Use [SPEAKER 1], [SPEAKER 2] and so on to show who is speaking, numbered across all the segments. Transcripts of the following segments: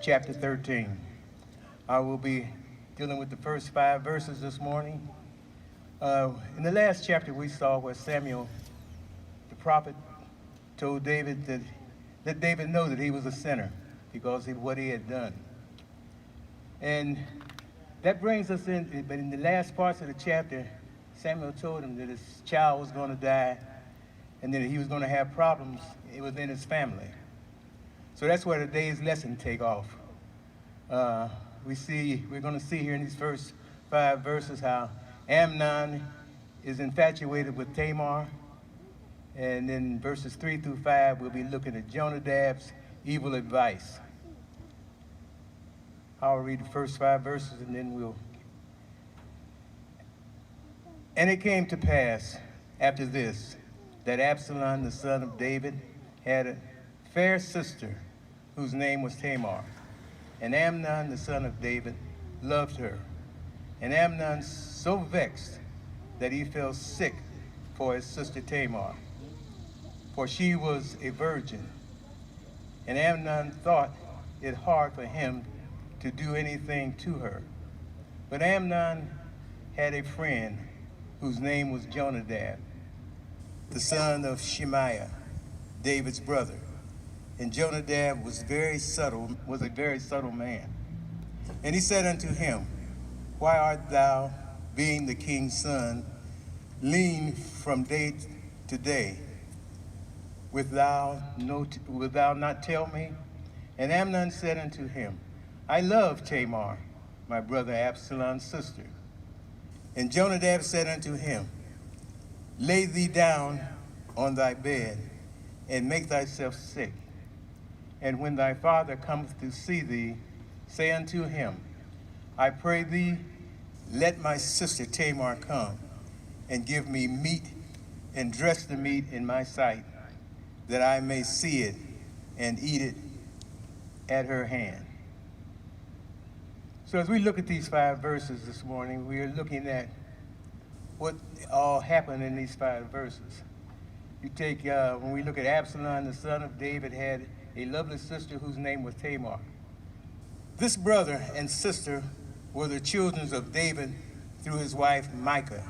[SPEAKER 1] chapter 13. I will be dealing with the first 5 verses this morning. In the last chapter, we saw where Samuel, the prophet, told David that let David know that he was a sinner because of what he had done. And that brings us in, but in the last parts of the chapter, Samuel told him that his child was going to die and that he was going to have problems within his family. So that's where today's lesson take off. We're going to see here in these first 5 verses how Amnon is infatuated with Tamar. And in verses 3 through 5, we'll be looking at Jonadab's evil advice. I'll read the first 5 verses and then we'll. And it came to pass after this that Absalom, the son of David, had a fair sister whose name was Tamar. And Amnon, the son of David, loved her. And Amnon so vexed that he fell sick for his sister Tamar, for she was a virgin. And Amnon thought it hard for him to do anything to her. But Amnon had a friend whose name was Jonadab, the son of Shemaiah, David's brother. And Jonadab was a very subtle man. And he said unto him, Why art thou, being the king's son, lean from day to day? Wilt thou not tell me? And Amnon said unto him, I love Tamar, my brother Absalom's sister. And Jonadab said unto him, Lay thee down on thy bed, and make thyself sick. And when thy father cometh to see thee, say unto him, I pray thee, let my sister Tamar come, and give me meat, and dress the meat in my sight, that I may see it, and eat it at her hand. So as we look at these 5 verses this morning, we are looking at what all happened in these 5 verses. You take, when we look at Absalom, the son of David, had a lovely sister whose name was Tamar. This brother and sister were the children of David through his wife Micaiah,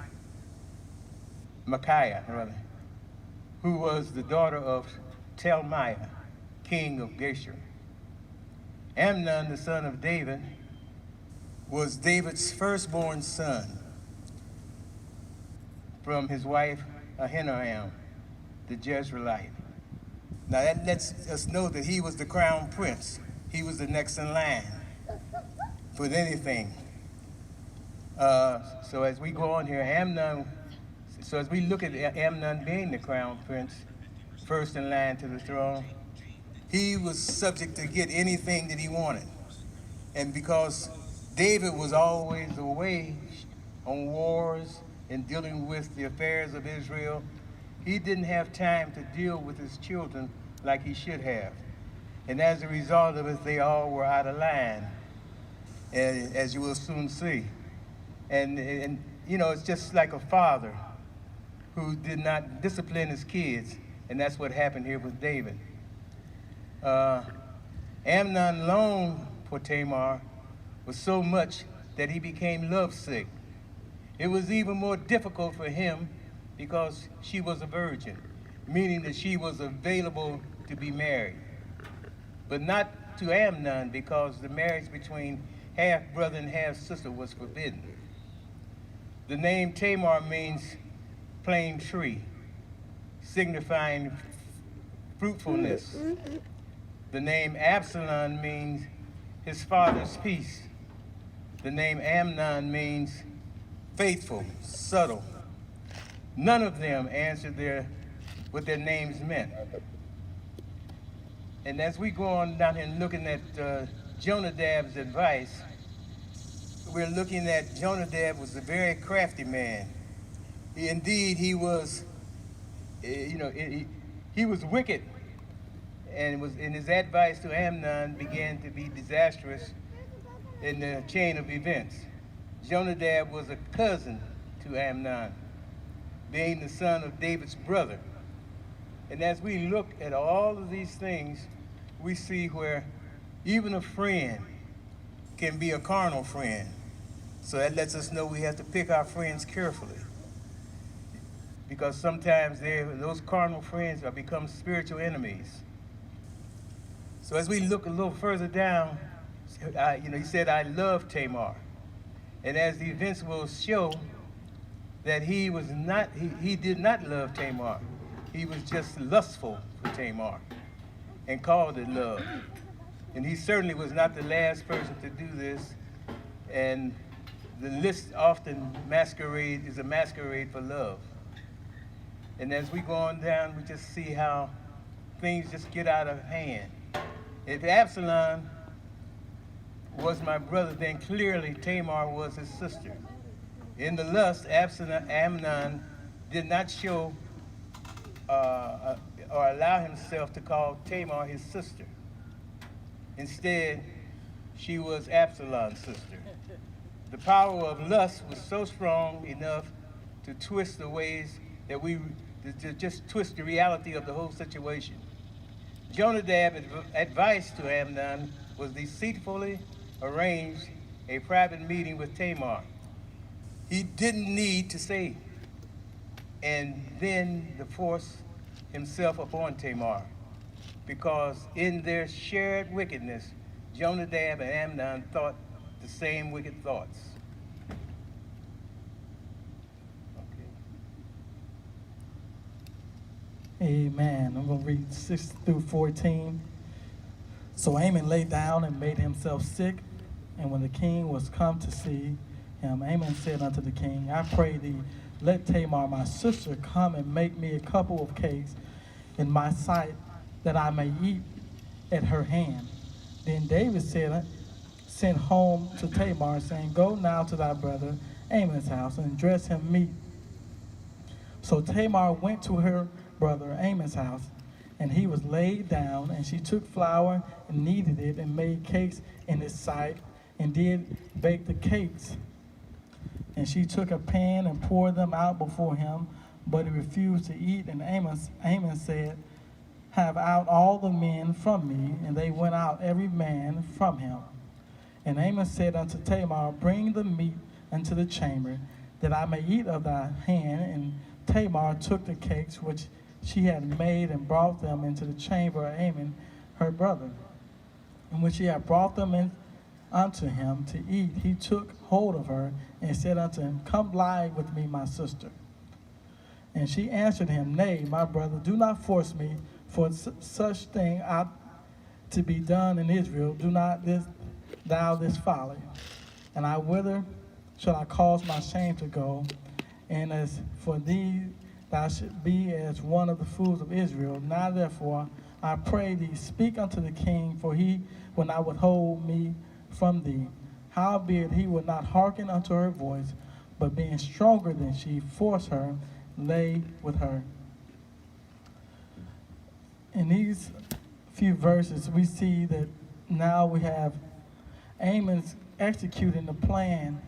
[SPEAKER 1] who was the daughter of Talmai, king of Geshur. Amnon, the son of David, was David's firstborn son from his wife Ahinoam, the Jezreelite. Now that lets us know that he was the crown prince. He was the next in line for anything. So as we go on here, as we look at Amnon being the crown prince, first in line to the throne, he was subject to get anything that he wanted. And because David was always away on wars and dealing with the affairs of Israel, he didn't have time to deal with his children like he should have. And as a result of it, they all were out of line, as you will soon see. And you know, it's just like a father who did not discipline his kids, and that's what happened here with David. Amnon longed for Tamar was so much that he became lovesick. It was even more difficult for him because she was a virgin, meaning that she was available to be married. But not to Amnon, because the marriage between half-brother and half-sister was forbidden. The name Tamar means plain tree, signifying fruitfulness. The name Absalom means his father's peace. The name Amnon means faithful, subtle. None of them answered what their names meant. And as we go on down here and looking at Jonadab's advice, we're looking at Jonadab was a very crafty man. He was, he was wicked, and his advice to Amnon began to be disastrous in the chain of events. Jonadab was a cousin to Amnon, being the son of David's brother. And as we look at all of these things, we see where Even a friend can be a carnal friend. So that lets us know we have to pick our friends carefully. Because sometimes those carnal friends are become spiritual enemies. So as we look a little further down, he said, I love Tamar. And as the events will show, that he did not love Tamar. He was just lustful for Tamar and called it love. And he certainly was not the last person to do this. And the list often is a masquerade for love. And as we go on down, we just see how things just get out of hand. If Absalom was my brother, then clearly Tamar was his sister. In the lust, Amnon did not show or allow himself to call Tamar his sister. Instead, she was Absalom's sister. The power of lust was so strong enough to twist the ways that to just twist the reality of the whole situation. Jonadab's advice to Amnon was deceitfully arrange a private meeting with Tamar. He didn't need to say, and then to force himself upon Tamar, because in their shared wickedness, Jonadab and Amnon thought the same wicked thoughts.
[SPEAKER 2] Amen. I'm going to read 6 through 14. So Amon lay down and made himself sick, and when the king was come to see him, Amon said unto the king, I pray thee, let Tamar my sister come and make me a couple of cakes in my sight, that I may eat at her hand. Then David sent home to Tamar, saying, Go now to thy brother Amon's house, and dress him meat. So Tamar went to her brother Amon's house, and he was laid down, and she took flour and kneaded it, and made cakes in his sight, and did bake the cakes. And she took a pan and poured them out before him, but he refused to eat. And Amon said, Have out all the men from me. And they went out every man from him. And Amon said unto Tamar, Bring the meat into the chamber, that I may eat of thy hand. And Tamar took the cakes which she had made, and brought them into the chamber of Amon her brother. And when she had brought them in unto him to eat, he took hold of her, and said unto him, Come lie with me, my sister. And she answered him, Nay, my brother, do not force me, for such thing ought to be done in Israel. Do not thou this folly. And whither shall I cause my shame to go? And as for thee, thou should be as one of the fools of Israel. Now therefore, I pray thee, speak unto the king, for he will not withhold me from thee. Howbeit he would not hearken unto her voice, but being stronger than she, forced her, lay with her. In these few verses, we see that now we have Amon's executing the plan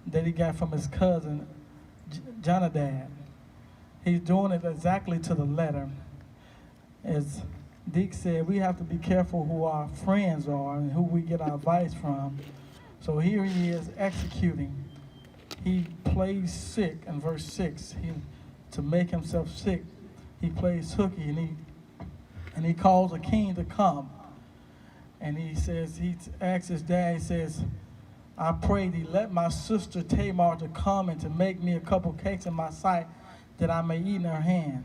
[SPEAKER 2] that he got from his cousin, Jonadab. He's doing it exactly to the letter. As Deke said, we have to be careful who our friends are and who we get our advice from. So here he is executing. He plays sick in verse 6. To make himself sick, he plays hooky, and he calls a king to come. And he asks his dad, he says, I pray thee, let my sister Tamar to come and to make me a couple cakes in my sight, that I may eat in her hand.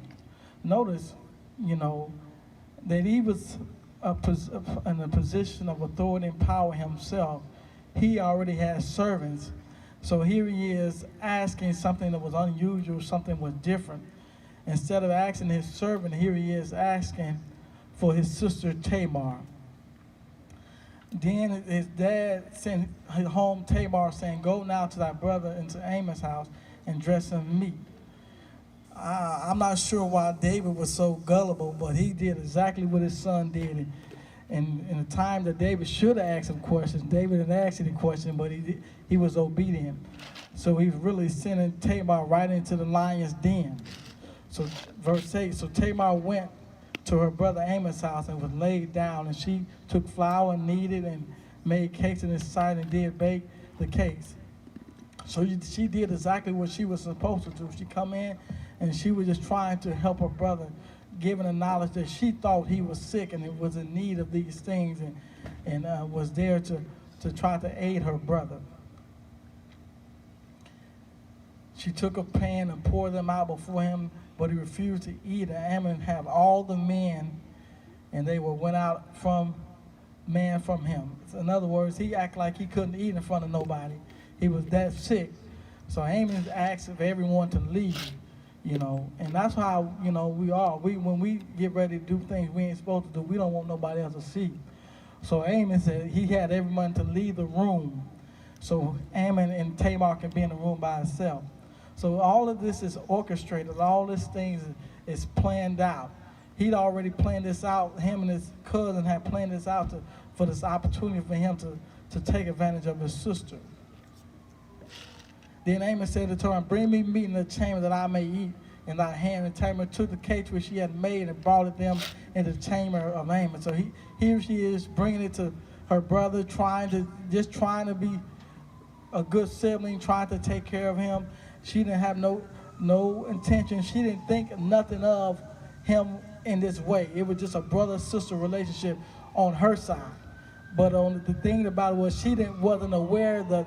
[SPEAKER 2] Notice, that he was in a position of authority and power himself. He already had servants. So here he is asking something that was unusual, something was different. Instead of asking his servant, here he is asking for his sister Tamar. Then his dad sent home Tamar, saying, Go now to thy brother into Amon's house and dress him meat. I'm not sure why David was so gullible, but he did exactly what his son did. And in the time that David should have asked him questions, David didn't ask any question, but he was obedient. So he's really sending Tamar right into the lion's den. So verse 8, so Tamar went to her brother Amen's house and was laid down. And she took flour, kneaded, and made cakes in his sight, and did bake the cakes. So she did exactly what she was supposed to do. She come in, and she was just trying to help her brother, given the knowledge that she thought he was sick and was in need of these things, and was there to try to aid her brother. She took a pan and poured them out before him, but he refused to eat. And Ammon had all the men, and they went out from him. So in other words, he acted like he couldn't eat in front of nobody. He was that sick. So Ammon asked of everyone to leave, and that's how, we are. When we get ready to do things we ain't supposed to do, we don't want nobody else to see. So Ammon said he had everyone to leave the room, so Ammon and Tamar can be in the room by himself. So all of this is orchestrated. All these things is planned out. He'd already planned this out. Him and his cousin had planned this out for this opportunity for him to take advantage of his sister. Then Ammon said to Tamar, "Bring me meat in the chamber that I may eat in thy hand." And Tamar took the cakes which she had made and brought it them into the chamber of Ammon. So here she is bringing it to her brother, trying to be a good sibling, trying to take care of him. She didn't have no intention. She didn't think nothing of him in this way. It was just a brother-sister relationship on her side. But the thing about it was she wasn't aware that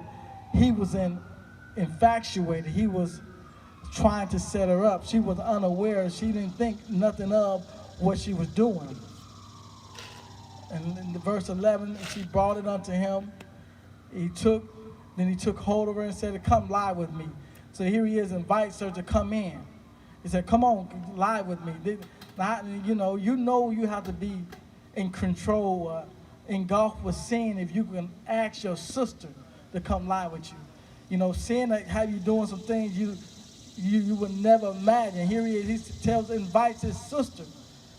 [SPEAKER 2] he was infatuated. He was trying to set her up. She was unaware. She didn't think nothing of what she was doing. And in verse 11, she brought it unto him. Then he took hold of her and said, "Come lie with me." So here he is, invites her to come in. He said, "Come on, lie with me." You have to be in control, engulfed with sin if you can ask your sister to come lie with you. Sin that have you doing some things you would never imagine. Here he is, invites his sister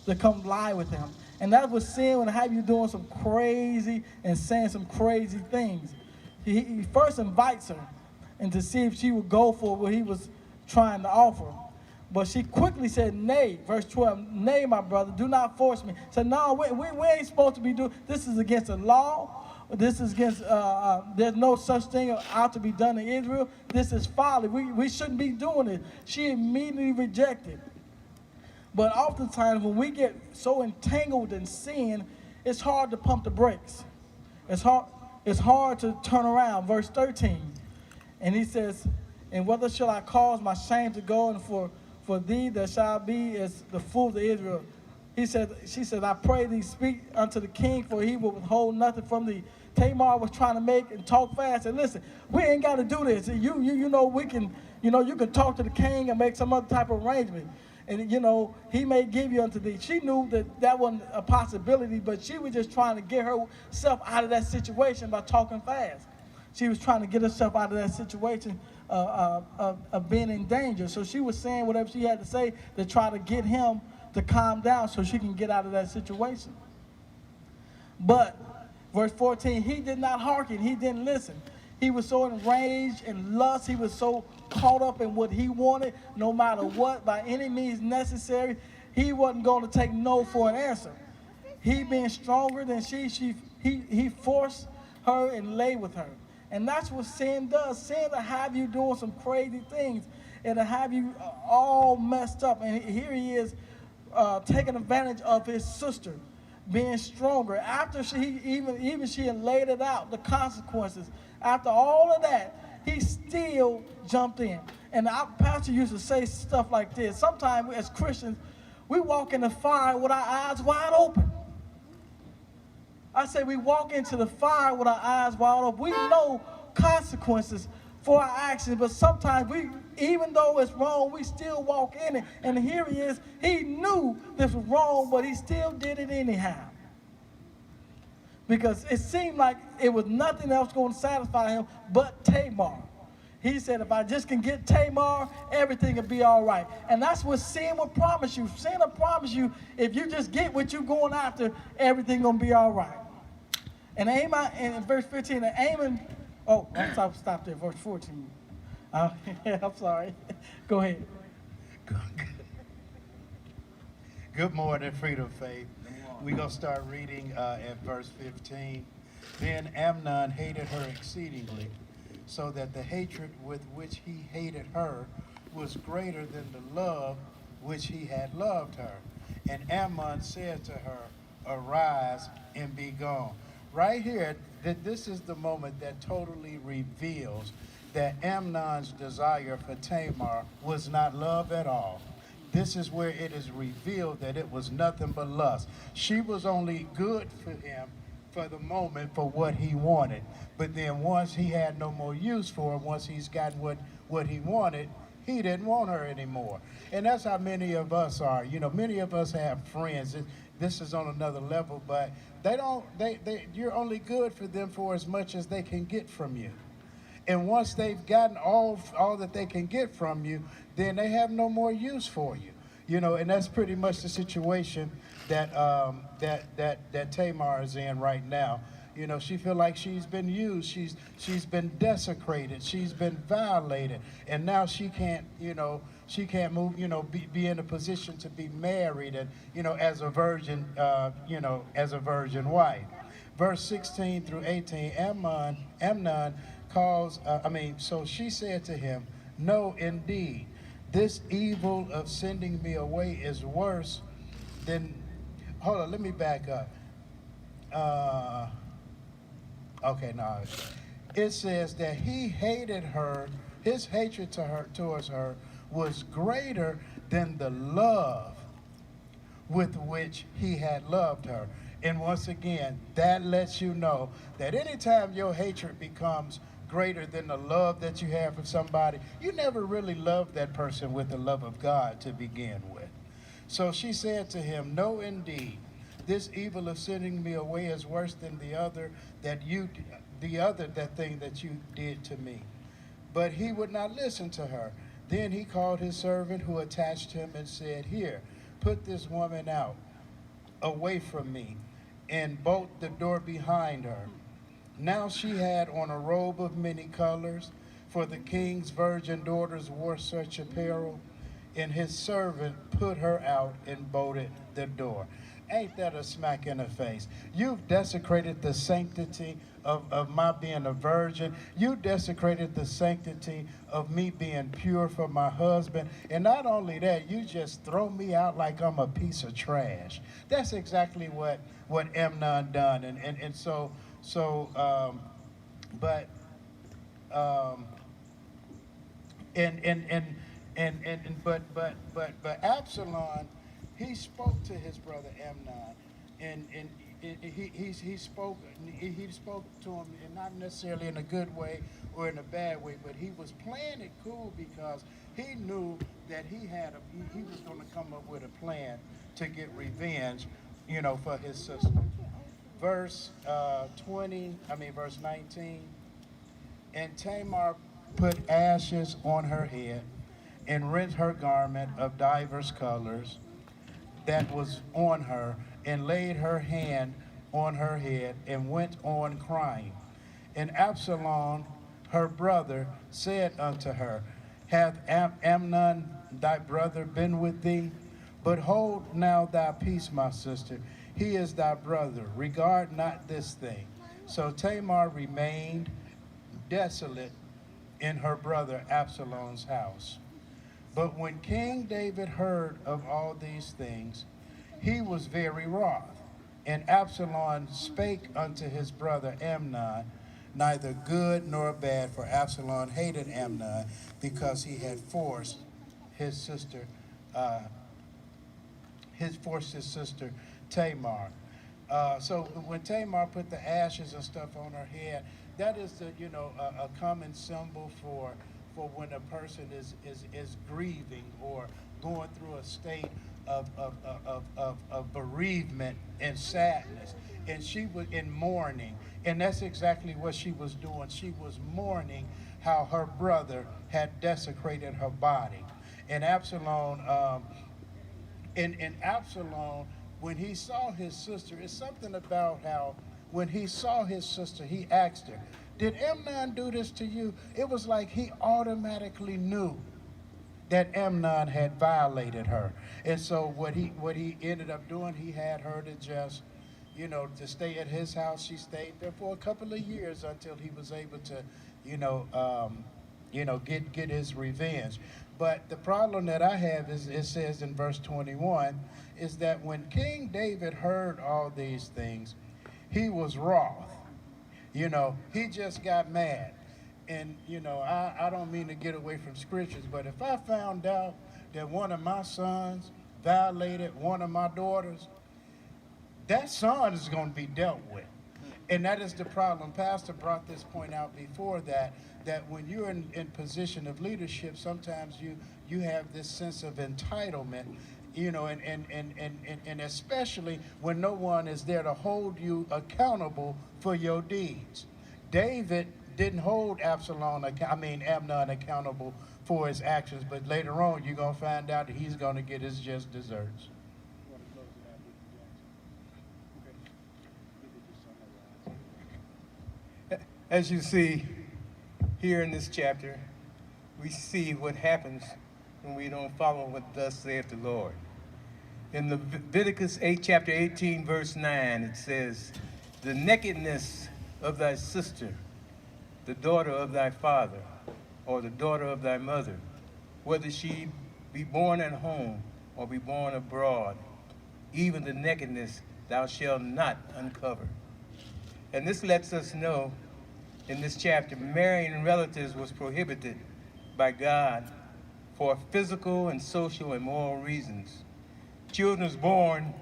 [SPEAKER 2] to come lie with him. And that was sin when have you doing some crazy and saying some crazy things. He first invites her and to see if she would go for what he was trying to offer. But she quickly said, "Nay," verse 12, "Nay, my brother, do not force me." Said, "No, we ain't supposed to be doing, this is against the law. This is against, there's no such thing ought to be done in Israel. This is folly. We shouldn't be doing it." She immediately rejected. But oftentimes when we get so entangled in sin, it's hard to pump the brakes. It's hard to turn around. Verse 13. And he says, "And whether shall I cause my shame to go, and for thee there shall be as the fools of Israel." She said, "I pray thee, speak unto the king, for he will withhold nothing from thee." Tamar was trying to make and talk fast. And listen, we ain't got to do this. We can, you can talk to the king and make some other type of arrangement. And, he may give you unto thee. She knew that wasn't a possibility, but she was just trying to get herself out of that situation by talking fast. She was trying to get herself out of that situation of being in danger. So she was saying whatever she had to say to try to get him to calm down so she can get out of that situation. But, verse 14, he did not hearken. He didn't listen. He was so enraged and lust. He was so caught up in what he wanted, no matter what, by any means necessary. He wasn't going to take no for an answer. He being stronger than he forced her and lay with her. And that's what sin does. Sin will have you doing some crazy things. It'll have you all messed up. And here he is taking advantage of his sister, being stronger. After she had laid it out, the consequences. After all of that, he still jumped in. And our pastor used to say stuff like this. Sometimes as Christians, we walk in the fire with our eyes wide open. I say we walk into the fire with our eyes wide open. We know consequences for our actions, but sometimes even though it's wrong, we still walk in it. And here he is. He knew this was wrong, but he still did it anyhow. Because it seemed like it was nothing else going to satisfy him but Tamar. He said, if I just can get Tamar, everything will be all right. And that's what sin will promise you. Sin will promise you, if you just get what you're going after, everything going to be all right. And Ammon, in verse 15, Ammon, stop there, verse 14. I'm sorry. Go ahead.
[SPEAKER 3] Good morning, Freedom Faith. We're going to start reading at verse 15. Then Amnon hated her exceedingly, so that the hatred with which he hated her was greater than the love which he had loved her. And Ammon said to her, arise and be gone. Right here, this is the moment that totally reveals that Amnon's desire for Tamar was not love at all. This is where it is revealed that it was nothing but lust. She was only good for him for the moment for what he wanted. But then once he had no more use for her, once he's gotten what he wanted, he didn't want her anymore. And that's how many of us are. You know, many of us have friends. This is on another level, but you're only good for them for as much as they can get from you. And once they've gotten all that they can get from you, then they have no more use for you. You know, and that's pretty much the situation that Tamar is in right now. You know, she feel like she's been used, she's been desecrated, she's been violated, and now she can't move, be in a position to be married and, as a virgin, as a virgin wife. Verse 16 through 18, Amnon so she said to him, no, indeed, this evil of sending me away is worse than, hold on, let me back up. It says that he hated her, his hatred towards her was greater than the love with which he had loved her. And once again, that lets you know that anytime your hatred becomes greater than the love that you have for somebody, you never really loved that person with the love of God to begin with. So she said to him, no, indeed, this evil of sending me away is worse than that thing that you did to me. But he would not listen to her. Then he called his servant who attached him and said, here, put this woman out away from me, and bolt the door behind her. Now she had on a robe of many colors, for the king's virgin daughters wore such apparel, and his servant put her out and bolted the door. Ain't that a smack in the face? You've desecrated the sanctity of my being a virgin. You desecrated the sanctity of me being pure for my husband. And not only that, you just throw me out like I'm a piece of trash. That's exactly what Amnon done. But Absalom, he spoke to his brother Amnon, and he spoke to him, and not necessarily in a good way or in a bad way, but he was playing it cool because he knew that he was going to come up with a plan to get revenge, for his sister. Verse 19, and Tamar put ashes on her head and rent her garment of divers colors that was on her, and laid her hand on her head, and went on crying. And Absalom, her brother, said unto her, hath Amnon thy brother been with thee? But hold now thy peace, my sister. He is thy brother. Regard not this thing. So Tamar remained desolate in her brother Absalom's house. But when King David heard of all these things, he was very wroth. And Absalom spake unto his brother Amnon, neither good nor bad, for Absalom hated Amnon because he had forced his sister Tamar. So when Tamar put the ashes and stuff on her head, that is a common symbol for when a person is grieving or going through a state of bereavement and sadness. And she was in mourning. And that's exactly what she was doing. She was mourning how her brother had desecrated her body. And Absalom, when he saw his sister, it's something about how when he saw his sister, he asked her, did Amnon do this to you? It was like he automatically knew that Amnon had violated her. And so what he ended up doing, he had her to just, to stay at his house. She stayed there for a couple of years until he was able to, get his revenge. But the problem that I have is, it says in verse 21, is that when King David heard all these things, he was wroth. He just got mad. And, I don't mean to get away from scriptures, but if I found out that one of my sons violated one of my daughters, that son is going to be dealt with. And that is the problem. Pastor brought this point out before, that when you're in position of leadership, sometimes you have this sense of entitlement, and especially when no one is there to hold you accountable for your deeds. David didn't hold Amnon accountable for his actions, but later on you're going to find out that he's going to get his just desserts.
[SPEAKER 1] As you see here in this chapter, we see what happens when we don't follow what thus saith the Lord. In Leviticus 8, chapter 18, verse 9, it says, "The nakedness of thy sister, the daughter of thy father, or the daughter of thy mother, whether she be born at home or be born abroad, even the nakedness thou shalt not uncover." And this lets us know, in this chapter, marrying relatives was prohibited by God for physical and social and moral reasons. Children born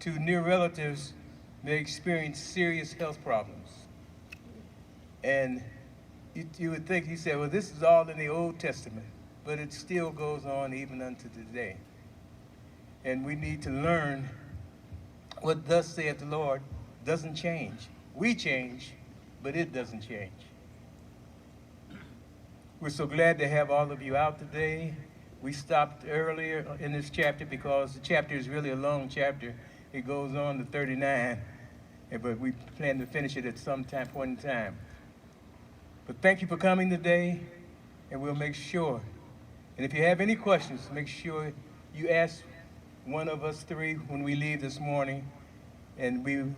[SPEAKER 1] to near relatives may experience serious health problems. And you would think, he said, well, this is all in the Old Testament, but it still goes on even unto today. And we need to learn what thus saith the Lord doesn't change. We change, but it doesn't change. We're so glad to have all of you out today. We stopped earlier in this chapter because the chapter is really a long chapter. It goes on to 39, but we plan to finish it at some point in time. But thank you for coming today, and we'll make sure. And if you have any questions, make sure you ask one of us three when we leave this morning, and we